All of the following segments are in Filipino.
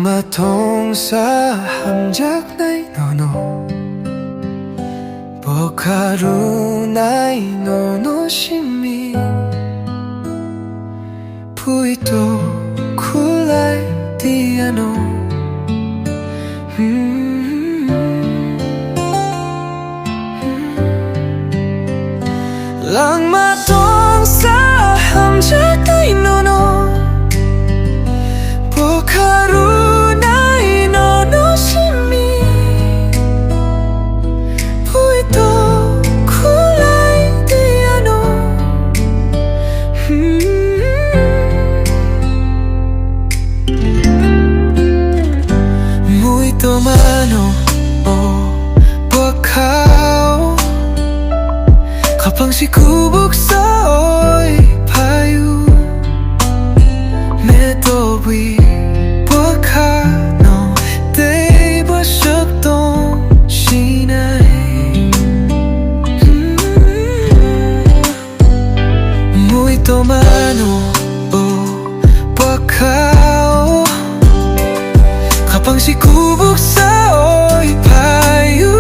LANGMA TONGSAK HAMJAKNAI NONO BOKARU NAI NONO SHIMI Puito kulai diano LANGMA TONGSAK HAMJAKNAI NONO BOKARU NAI NONO SHIMI Puito kulai diano Muito mano bakao kapang sikubok sa oy payu Metobi bakano day ba syaptong sinay Muito mano bakao kapang sikubok sa oy payu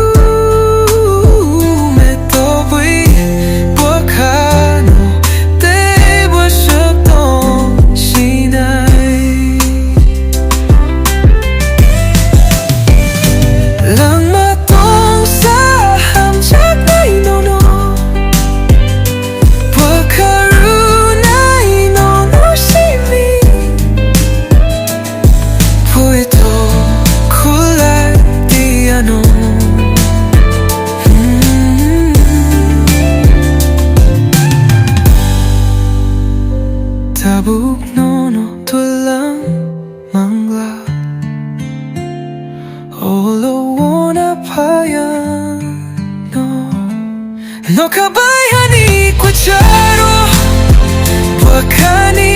Metobi bakano day ba syaptong sinay LANGMA TONGSAK HAMJAKNAI NONO BOKARU NAI NONO SHIMI Puito kulai diano Tabuk nono tulang mangla Olo wona payan no kabayani kwa charo Wakani